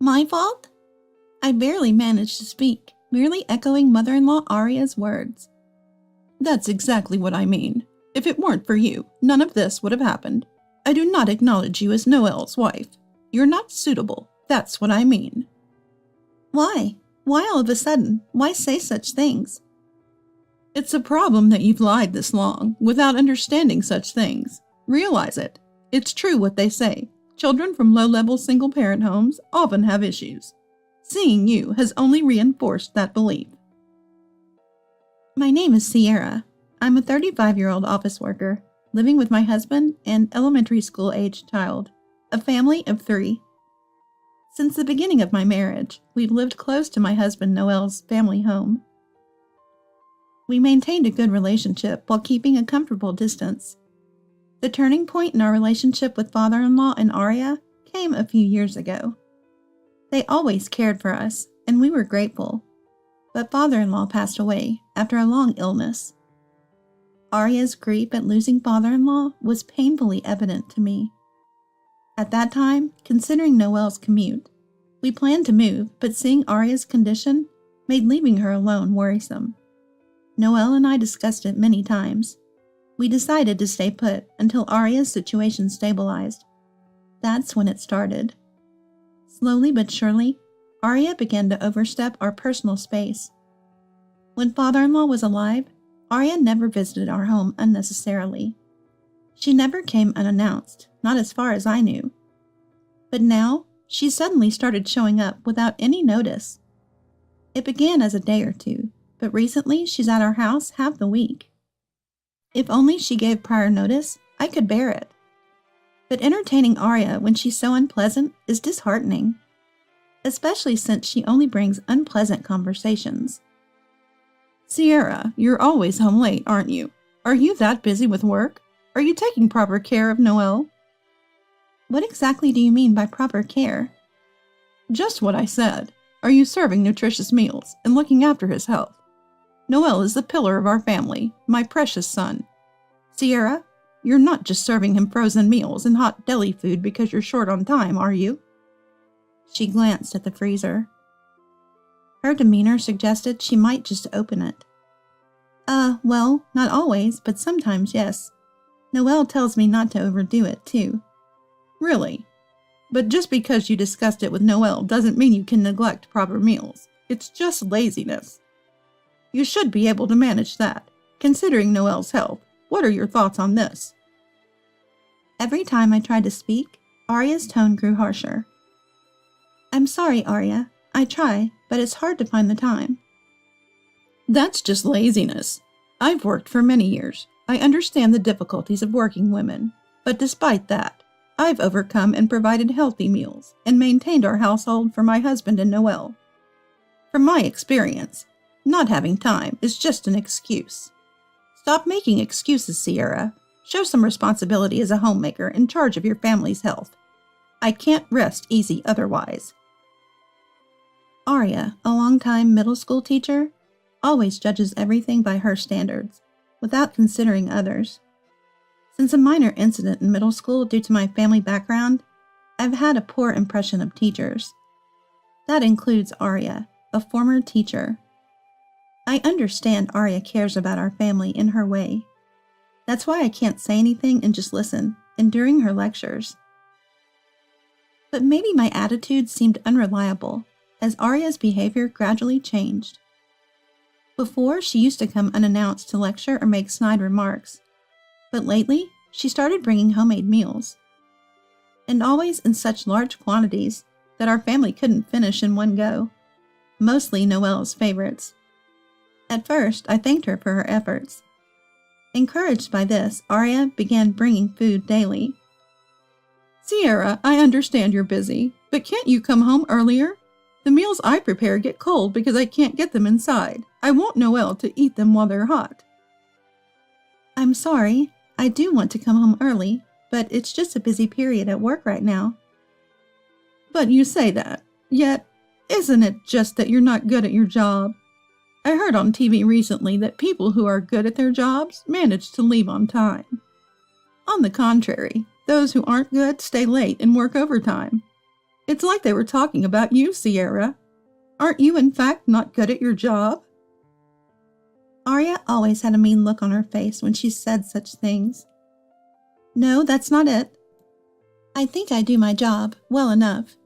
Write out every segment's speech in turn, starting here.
My fault? I barely managed to speak, merely echoing mother-in-law Arya's words. That's exactly what I mean. If it weren't for you, none of this would have happened. I do not acknowledge you as Noelle's wife. You're not suitable. That's what I mean. Why? Why all of a sudden? Why say such things? It's a problem that you've lied this long, without understanding such things. Realize it. It's true what they say. Children from low-level single-parent homes often have issues. Seeing you has only reinforced that belief. My name is Sierra. I'm a 35-year-old office worker, living with my husband and elementary school-aged child, a family of 3. Since the beginning of my marriage, we've lived close to my husband Noel's family home. We maintained a good relationship while keeping a comfortable distance. The turning point in our relationship with father-in-law and Arya came a few years ago. They always cared for us, and we were grateful. But father-in-law passed away after a long illness. Arya's grief at losing father-in-law was painfully evident to me. At that time, considering Noelle's commute, we planned to move, but seeing Arya's condition made leaving her alone worrisome. Noelle and I discussed it many times. We decided to stay put until Arya's situation stabilized. That's when it started. Slowly but surely, Arya began to overstep our personal space. When father-in-law was alive, Arya never visited our home unnecessarily. She never came unannounced, not as far as I knew. But now, she suddenly started showing up without any notice. It began as a day or two, but recently she's at our house half the week. If only she gave prior notice, I could bear it. But entertaining Arya when she's so unpleasant is disheartening, especially since she only brings unpleasant conversations. Sierra, you're always home late, aren't you? Are you that busy with work? Are you taking proper care of Noelle? What exactly do you mean by proper care? Just what I said. Are you serving nutritious meals and looking after his health? Noelle is the pillar of our family, my precious son. Sierra, you're not just serving him frozen meals and hot deli food because you're short on time, are you? She glanced at the freezer. Her demeanor suggested she might just open it. Well, not always, but sometimes, yes. Noelle tells me not to overdo it, too. Really? But just because you discussed it with Noelle doesn't mean you can neglect proper meals. It's just laziness. You should be able to manage that. Considering Noelle's health, what are your thoughts on this? Every time I tried to speak, Arya's tone grew harsher. I'm sorry, Arya. I try, but it's hard to find the time. That's just laziness. I've worked for many years. I understand the difficulties of working women. But despite that, I've overcome and provided healthy meals and maintained our household for my husband and Noelle. From my experience, not having time is just an excuse. Stop making excuses, Sierra. Show some responsibility as a homemaker in charge of your family's health. I can't rest easy otherwise. Arya, a long-time middle school teacher, always judges everything by her standards, without considering others. Since a minor incident in middle school due to my family background, I've had a poor impression of teachers. That includes Arya, a former teacher. I understand Arya cares about our family in her way. That's why I can't say anything and just listen, enduring her lectures. But maybe my attitude seemed unreliable, as Arya's behavior gradually changed. Before, she used to come unannounced to lecture or make snide remarks, but lately, she started bringing homemade meals. And always in such large quantities that our family couldn't finish in one go, mostly Noelle's favorites. At first, I thanked her for her efforts. Encouraged by this, Arya began bringing food daily. Sierra, I understand you're busy, but can't you come home earlier? The meals I prepare get cold because I can't get them inside. I want Noelle to eat them while they're hot. I'm sorry. I do want to come home early, but it's just a busy period at work right now. But you say that, yet isn't it just that you're not good at your job? I heard on TV recently that people who are good at their jobs manage to leave on time. On the contrary, those who aren't good stay late and work overtime. It's like they were talking about you, Sierra. Aren't you, in fact, not good at your job? Arya always had a mean look on her face when she said such things. No, that's not it. I think I do my job well enough.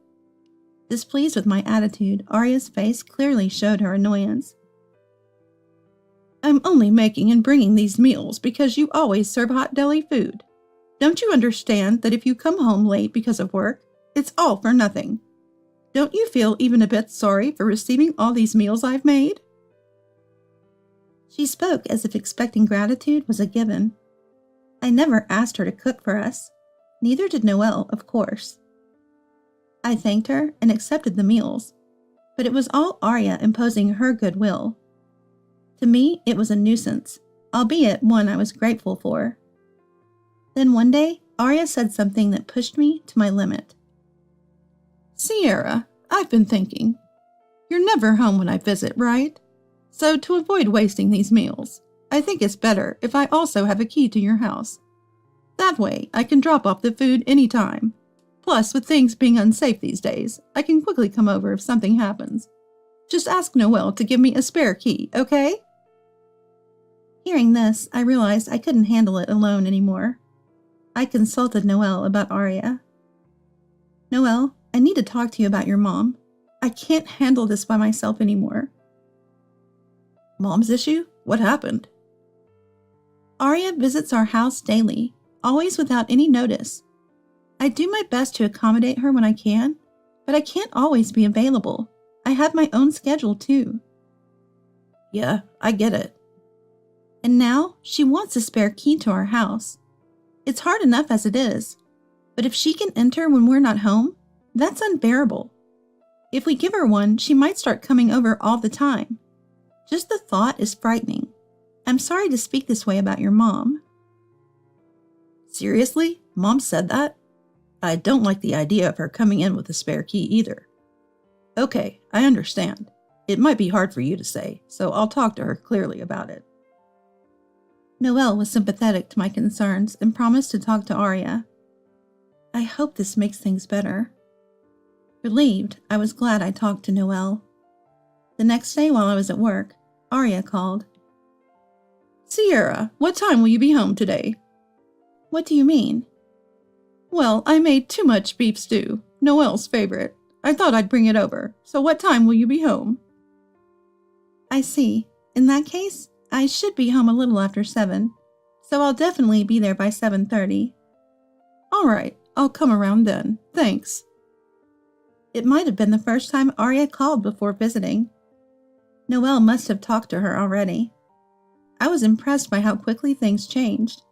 Displeased with my attitude, Arya's face clearly showed her annoyance. I'm only making and bringing these meals because you always serve hot deli food. Don't you understand that if you come home late because of work, it's all for nothing? Don't you feel even a bit sorry for receiving all these meals I've made? She spoke as if expecting gratitude was a given. I never asked her to cook for us. Neither did Noelle, of course. I thanked her and accepted the meals, but it was all Arya imposing her goodwill. To me, it was a nuisance, albeit one I was grateful for. Then one day, Arya said something that pushed me to my limit. Sierra, I've been thinking. You're never home when I visit, right? So to avoid wasting these meals, I think it's better if I also have a key to your house. That way, I can drop off the food anytime. Plus, with things being unsafe these days, I can quickly come over if something happens. Just ask Noelle to give me a spare key, okay? Hearing this, I realized I couldn't handle it alone anymore. I consulted Noelle about Arya. Noelle, I need to talk to you about your mom. I can't handle this by myself anymore. Mom's issue? What happened? Arya visits our house daily, always without any notice. I do my best to accommodate her when I can, but I can't always be available. I have my own schedule too. Yeah, I get it. And now she wants a spare key to our house. It's hard enough as it is, but if she can enter when we're not home, that's unbearable. If we give her one, she might start coming over all the time. Just the thought is frightening. I'm sorry to speak this way about your mom. Seriously? Mom said that? I don't like the idea of her coming in with a spare key either. Okay, I understand. It might be hard for you to say, so I'll talk to her clearly about it. Noelle was sympathetic to my concerns and promised to talk to Arya. I hope this makes things better. Relieved, I was glad I talked to Noelle. The next day while I was at work, Arya called. Sierra, what time will you be home today? What do you mean? Well, I made too much beef stew, Noelle's favorite. I thought I'd bring it over, so what time will you be home? I see. In that case, I should be home a little after 7, so I'll definitely be there by 7:30. All right, I'll come around then. Thanks. It might have been the first time Arya called before visiting. Noelle must have talked to her already. I was impressed by how quickly things changed.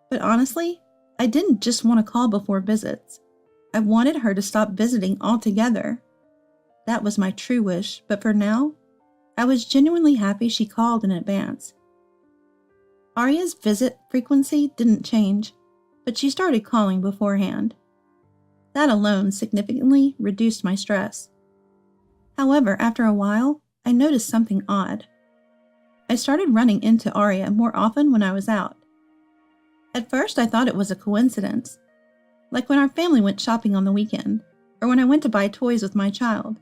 But honestly, I didn't just want to call before visits. I wanted her to stop visiting altogether. That was my true wish, but for now, I was genuinely happy she called in advance. Arya's visit frequency didn't change, but she started calling beforehand. That alone significantly reduced my stress. However, after a while, I noticed something odd. I started running into Arya more often when I was out. At first, I thought it was a coincidence, like when our family went shopping on the weekend, or when I went to buy toys with my child,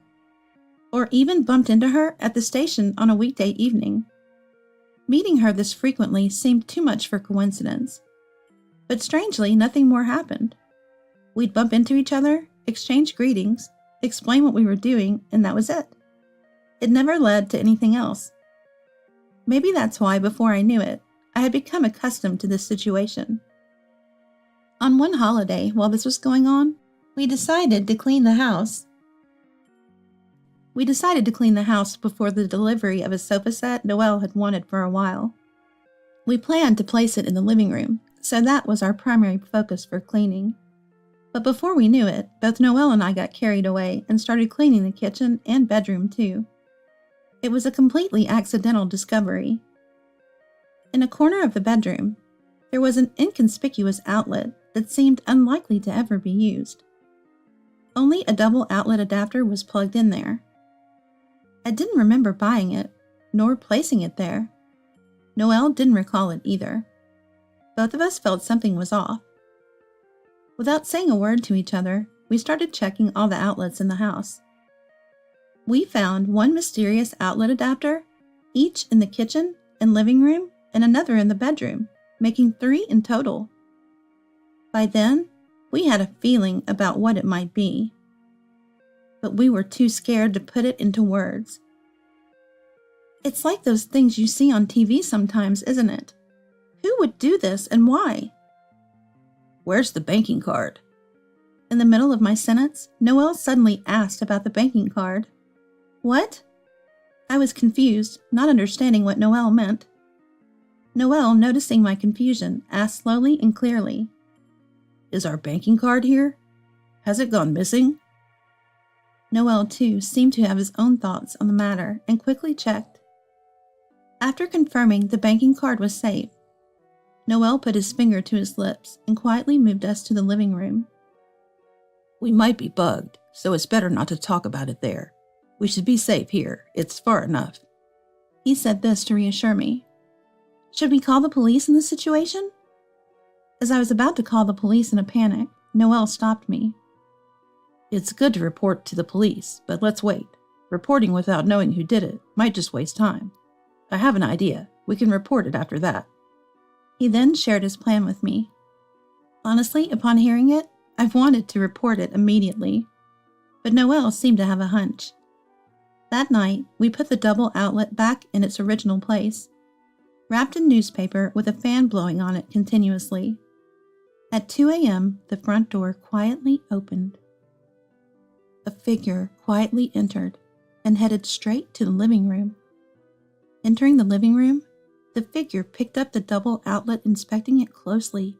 or even bumped into her at the station on a weekday evening. Meeting her this frequently seemed too much for coincidence. But strangely, nothing more happened. We'd bump into each other, exchange greetings, explain what we were doing, and that was it. It never led to anything else. Maybe that's why, before I knew it, I had become accustomed to this situation. On one holiday, while this was going on, we decided to clean the house. Before the delivery of a sofa set Noelle had wanted for a while. We planned to place it in the living room, so that was our primary focus for cleaning. But before we knew it, both Noelle and I got carried away and started cleaning the kitchen and bedroom too. It was a completely accidental discovery. In a corner of the bedroom, there was an inconspicuous outlet that seemed unlikely to ever be used. Only a double outlet adapter was plugged in there. I didn't remember buying it, nor placing it there. Noelle didn't recall it either. Both of us felt something was off. Without saying a word to each other, we started checking all the outlets in the house. We found one mysterious outlet adapter, each in the kitchen and living room, and another in the bedroom, making 3 in total. By then, we had a feeling about what it might be, but we were too scared to put it into words. It's like those things you see on TV sometimes, isn't it? Who would do this and why? Where's the banking card? In the middle of my sentence, Noelle suddenly asked about the banking card. What? I was confused, not understanding what Noelle meant. Noelle, noticing my confusion, asked slowly and clearly, Is our banking card here? Has it gone missing? Noelle, too, seemed to have his own thoughts on the matter and quickly checked. After confirming the banking card was safe, Noelle put his finger to his lips and quietly moved us to the living room. We might be bugged, so it's better not to talk about it there. We should be safe here. It's far enough. He said this to reassure me. Should we call the police in this situation? As I was about to call the police in a panic, Noelle stopped me. It's good to report to the police, but let's wait. Reporting without knowing who did it might just waste time. I have an idea. We can report it after that. He then shared his plan with me. Honestly, upon hearing it, I wanted to report it immediately, but Noelle seemed to have a hunch. That night, we put the double outlet back in its original place, wrapped in newspaper with a fan blowing on it continuously. At 2 a.m., the front door quietly opened. A figure quietly entered and headed straight to the living room. Entering the living room, the figure picked up the double outlet, inspecting it closely.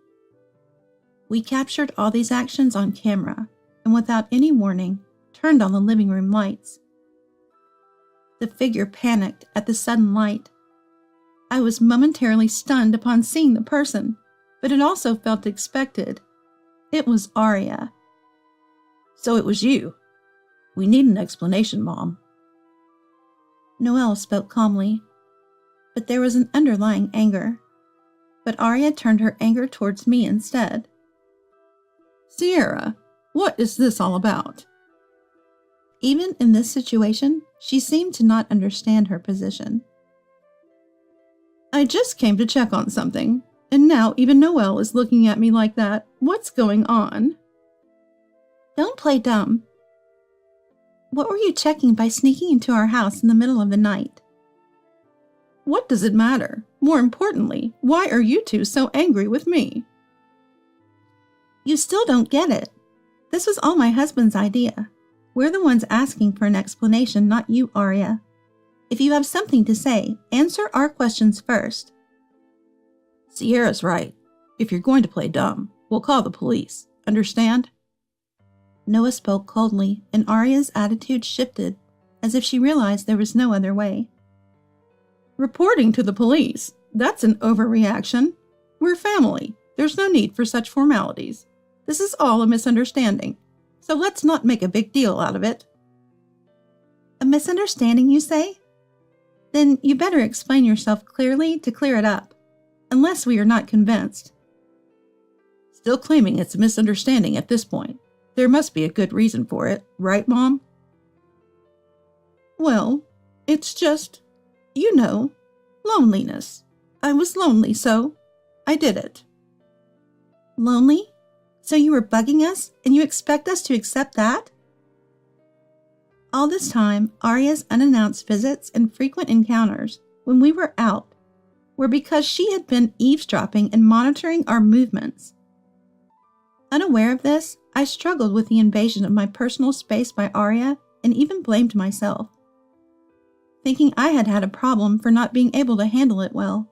We captured all these actions on camera and without any warning, turned on the living room lights. The figure panicked at the sudden light. I was momentarily stunned upon seeing the person, but it also felt expected. It was Aria. So it was you. We need an explanation, Mom. Noelle spoke calmly, but there was an underlying anger. But Aria turned her anger towards me instead. Sierra, what is this all about? Even in this situation, she seemed to not understand her position. I just came to check on something, and now even Noelle is looking at me like that. What's going on? Don't play dumb. What were you checking by sneaking into our house in the middle of the night? What does it matter? More importantly, why are you two so angry with me? You still don't get it. This was all my husband's idea. We're the ones asking for an explanation, not you, Aria. If you have something to say, answer our questions first. Sierra's right. If you're going to play dumb, we'll call the police. Understand? Noah spoke coldly, and Aria's attitude shifted, as if she realized there was no other way. Reporting to the police? That's an overreaction. We're family. There's no need for such formalities. This is all a misunderstanding, so let's not make a big deal out of it. A misunderstanding, you say? Then you better explain yourself clearly to clear it up, unless we are not convinced. Still claiming it's a misunderstanding at this point. There must be a good reason for it, right, Mom? Well, it's just, loneliness. I was lonely, so I did it. Lonely? So you were bugging us, and you expect us to accept that? All this time, Aria's unannounced visits and frequent encounters, when we were out, were because she had been eavesdropping and monitoring our movements. Unaware of this, I struggled with the invasion of my personal space by Aria and even blamed myself, thinking I had had a problem for not being able to handle it well.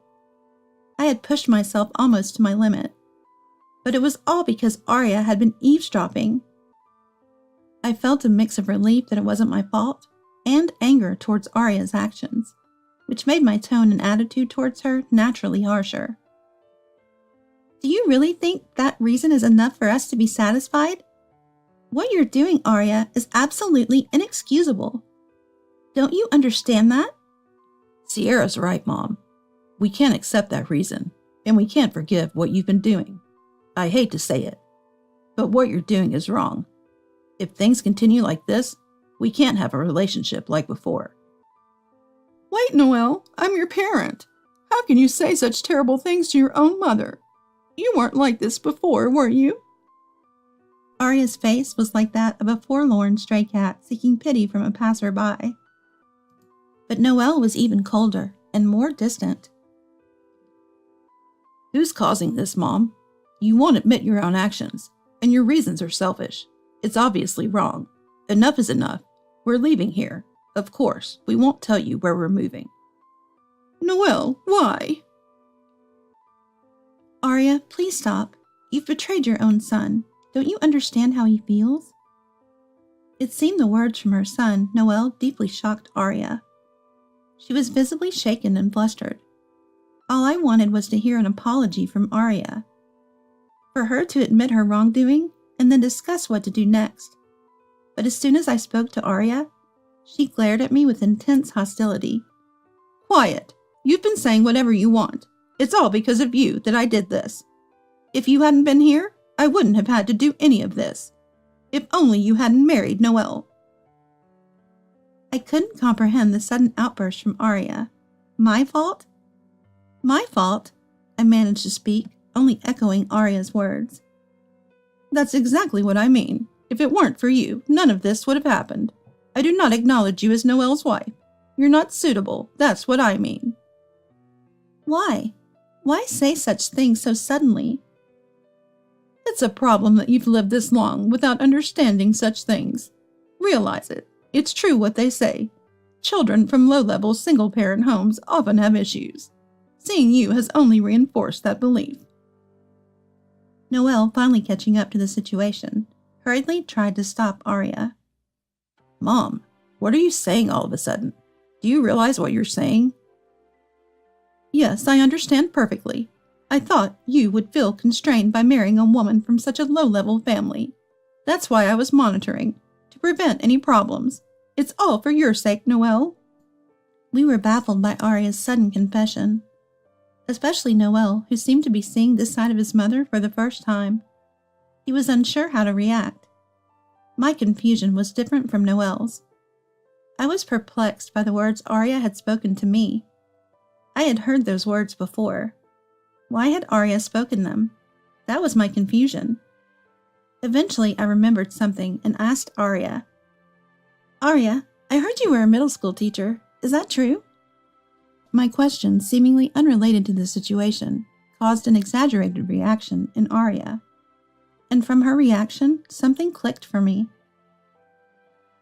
I had pushed myself almost to my limit, but it was all because Aria had been eavesdropping. I felt a mix of relief that it wasn't my fault and anger towards Aria's actions, which made my tone and attitude towards her naturally harsher. Do you really think that reason is enough for us to be satisfied? What you're doing, Aria, is absolutely inexcusable. Don't you understand that? Sierra's right, Mom. We can't accept that reason, and we can't forgive what you've been doing. I hate to say it, but what you're doing is wrong. If things continue like this, we can't have a relationship like before. Wait, Noelle, I'm your parent. How can you say such terrible things to your own mother? You weren't like this before, were you? Arya's face was like that of a forlorn stray cat seeking pity from a passerby. But Noelle was even colder and more distant. Who's causing this, Mom? You won't admit your own actions, and your reasons are selfish. It's obviously wrong. Enough is enough. We're leaving here. Of course, we won't tell you where we're moving. Noelle, why? Arya, please stop. You've betrayed your own son. Don't you understand how he feels? It seemed the words from her son, Noelle, deeply shocked Arya. She was visibly shaken and flustered. All I wanted was to hear an apology from Arya. For her to admit her wrongdoing and then discuss what to do next. But as soon as I spoke to Arya, she glared at me with intense hostility. Quiet! You've been saying whatever you want. It's all because of you that I did this. If you hadn't been here, I wouldn't have had to do any of this. If only you hadn't married Noelle. I couldn't comprehend the sudden outburst from Arya. My fault? My fault? I managed to speak, only echoing Arya's words. That's exactly what I mean. If it weren't for you, none of this would have happened. I do not acknowledge you as Noelle's wife. You're not suitable, that's what I mean. Why? Why say such things so suddenly? It's a problem that you've lived this long without understanding such things. Realize it. It's true what they say. Children from low-level single-parent homes often have issues. Seeing you has only reinforced that belief. Noelle, finally catching up to the situation, hurriedly tried to stop Arya. Mom, what are you saying all of a sudden? Do you realize what you're saying? Yes, I understand perfectly. I thought you would feel constrained by marrying a woman from such a low-level family. That's why I was monitoring, to prevent any problems. It's all for your sake, Noelle. We were baffled by Arya's sudden confession. Especially Noelle, who seemed to be seeing this side of his mother for the first time. He was unsure how to react. My confusion was different from Noelle's. I was perplexed by the words Arya had spoken to me. I had heard those words before. Why had Arya spoken them? That was my confusion. Eventually, I remembered something and asked Arya. Arya, I heard you were a middle school teacher. Is that true? My question, seemingly unrelated to the situation, caused an exaggerated reaction in Arya. And from her reaction, something clicked for me.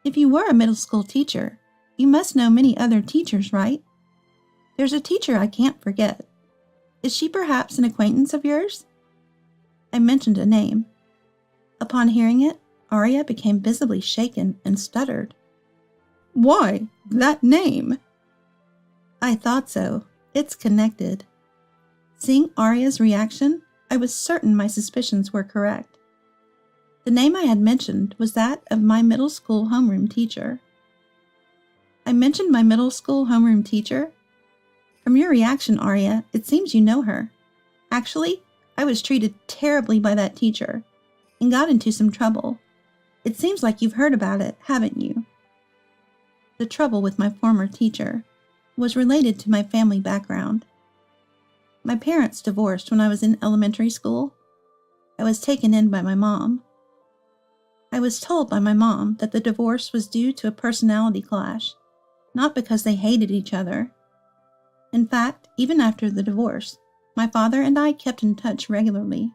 If you were a middle school teacher, you must know many other teachers, right? There's a teacher I can't forget. Is she perhaps an acquaintance of yours? I mentioned a name. Upon hearing it, Arya became visibly shaken and stuttered. Why, that name? I thought so. It's connected. Seeing Arya's reaction, I was certain my suspicions were correct. The name I had mentioned was that of my middle school homeroom teacher. I mentioned my middle school homeroom teacher? From your reaction, Arya, it seems you know her. Actually, I was treated terribly by that teacher and got into some trouble. It seems like you've heard about it, haven't you? The trouble with my former teacher was related to my family background. My parents divorced when I was in elementary school. I was taken in by my mom. I was told by my mom that the divorce was due to a personality clash, not because they hated each other. In fact, even after the divorce, my father and I kept in touch regularly.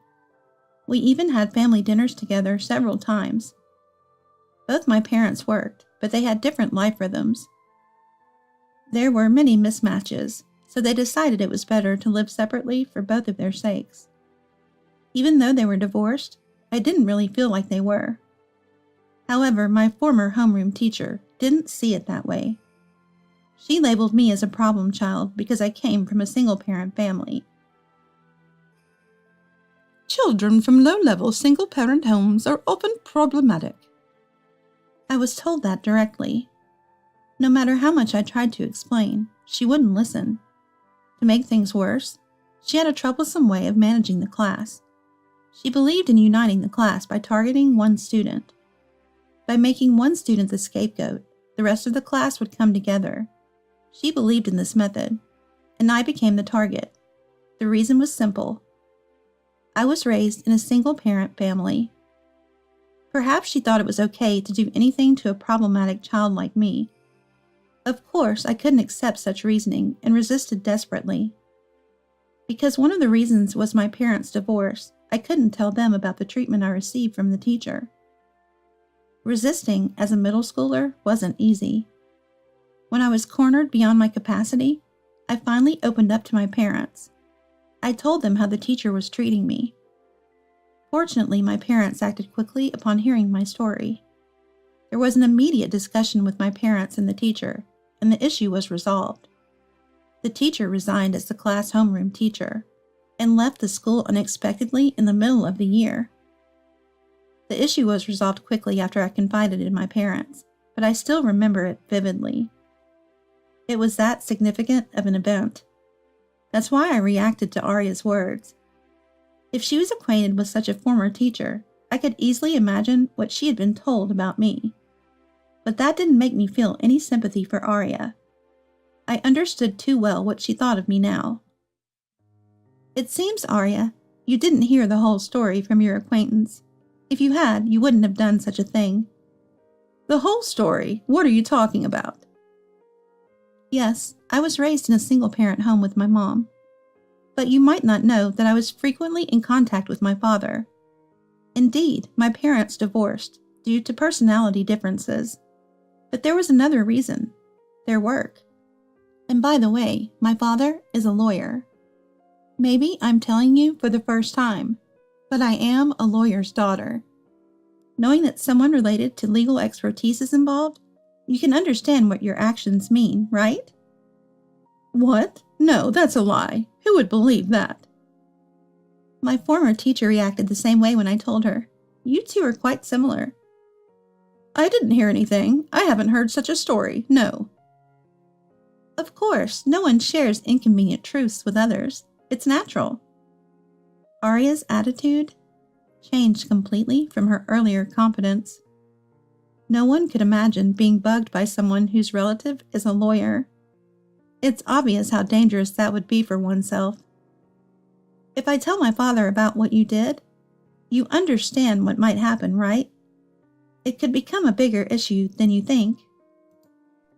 We even had family dinners together several times. Both my parents worked, but they had different life rhythms. There were many mismatches, so they decided it was better to live separately for both of their sakes. Even though they were divorced, I didn't really feel like they were. However, my former homeroom teacher didn't see it that way. She labeled me as a problem child because I came from a single-parent family. Children from low-level single-parent homes are often problematic. I was told that directly. No matter how much I tried to explain, she wouldn't listen. To make things worse, she had a troublesome way of managing the class. She believed in uniting the class by targeting one student. By making one student the scapegoat, the rest of the class would come together. She believed in this method, and I became the target. The reason was simple. I was raised in a single-parent family. Perhaps she thought it was okay to do anything to a problematic child like me. Of course, I couldn't accept such reasoning and resisted desperately. Because one of the reasons was my parents' divorce, I couldn't tell them about the treatment I received from the teacher. Resisting as a middle schooler wasn't easy. When I was cornered beyond my capacity, I finally opened up to my parents. I told them how the teacher was treating me. Fortunately, my parents acted quickly upon hearing my story. There was an immediate discussion with my parents and the teacher, and the issue was resolved. The teacher resigned as the class homeroom teacher and left the school unexpectedly in the middle of the year. The issue was resolved quickly after I confided in my parents, but I still remember it vividly. It was that significant of an event. That's why I reacted to Arya's words. If she was acquainted with such a former teacher, I could easily imagine what she had been told about me. But that didn't make me feel any sympathy for Arya. I understood too well what she thought of me now. It seems, Arya, you didn't hear the whole story from your acquaintance. If you had, you wouldn't have done such a thing. The whole story? What are you talking about? Yes, I was raised in a single-parent home with my mom. But you might not know that I was frequently in contact with my father. Indeed, my parents divorced due to personality differences. But there was another reason: their work. And by the way, my father is a lawyer. Maybe I'm telling you for the first time, but I am a lawyer's daughter. Knowing that someone related to legal expertise is involved, you can understand what your actions mean, right? What? No, that's a lie. Who would believe that? My former teacher reacted the same way when I told her. You two are quite similar. I didn't hear anything. I haven't heard such a story, no. Of course, no one shares inconvenient truths with others. It's natural. Arya's attitude changed completely from her earlier confidence. No one could imagine being bugged by someone whose relative is a lawyer. It's obvious how dangerous that would be for oneself. If I tell my father about what you did, you understand what might happen, right? It could become a bigger issue than you think.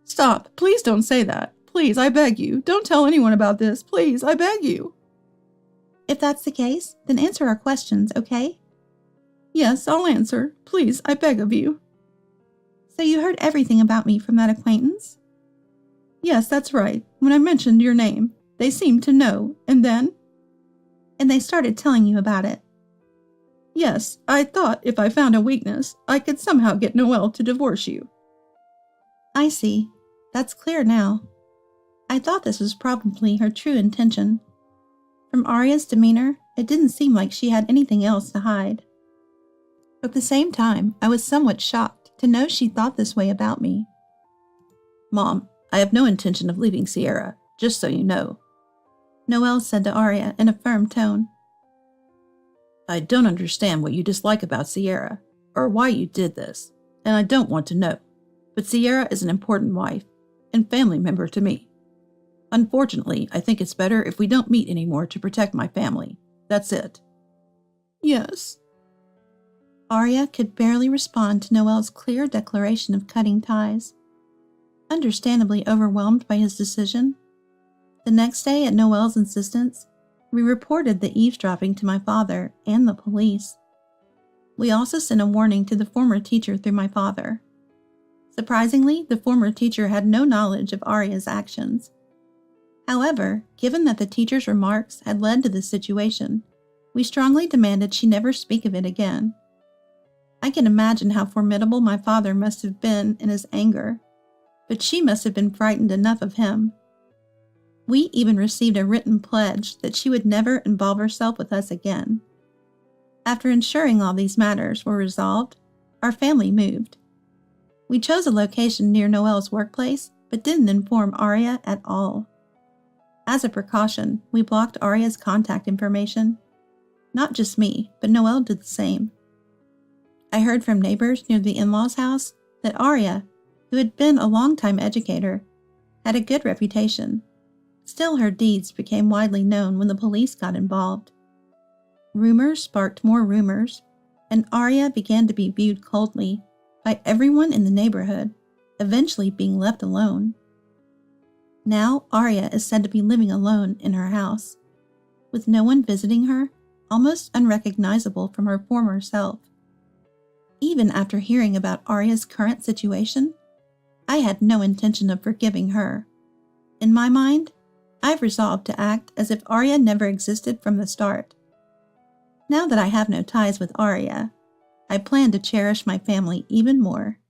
Stop. Please don't say that. Please, I beg you. Don't tell anyone about this. Please, I beg you. If that's the case, then answer our questions, okay? Yes, I'll answer. Please, I beg of you. So you heard everything about me from that acquaintance? Yes, that's right. When I mentioned your name, they seemed to know, and then? And they started telling you about it. Yes, I thought if I found a weakness, I could somehow get Noelle to divorce you. I see. That's clear now. I thought this was probably her true intention. From Arya's demeanor, it didn't seem like she had anything else to hide. At the same time, I was somewhat shocked to know she thought this way about me. Mom, I have no intention of leaving Sierra, just so you know, Noelle said to Arya in a firm tone. I don't understand what you dislike about Sierra, or why you did this, and I don't want to know, but Sierra is an important wife and family member to me. Unfortunately, I think it's better if we don't meet anymore to protect my family. That's it. Yes. Arya could barely respond to Noelle's clear declaration of cutting ties. Understandably overwhelmed by his decision, the next day at Noelle's insistence, we reported the eavesdropping to my father and the police. We also sent a warning to the former teacher through my father. Surprisingly, the former teacher had no knowledge of Arya's actions. However, given that the teacher's remarks had led to this situation, we strongly demanded she never speak of it again. I can imagine how formidable my father must have been in his anger, but she must have been frightened enough of him. We even received a written pledge that she would never involve herself with us again. After ensuring all these matters were resolved, our family moved. We chose a location near Noelle's workplace, but didn't inform Arya at all. As a precaution, we blocked Arya's contact information. Not just me, but Noelle did the same. I heard from neighbors near the in-laws' house that Arya, who had been a long-time educator, had a good reputation. Still, her deeds became widely known when the police got involved. Rumors sparked more rumors, and Arya began to be viewed coldly by everyone in the neighborhood, eventually being left alone. Now Arya is said to be living alone in her house, with no one visiting her, almost unrecognizable from her former self. Even after hearing about Arya's current situation, I had no intention of forgiving her. In my mind, I've resolved to act as if Arya never existed from the start. Now that I have no ties with Arya, I plan to cherish my family even more.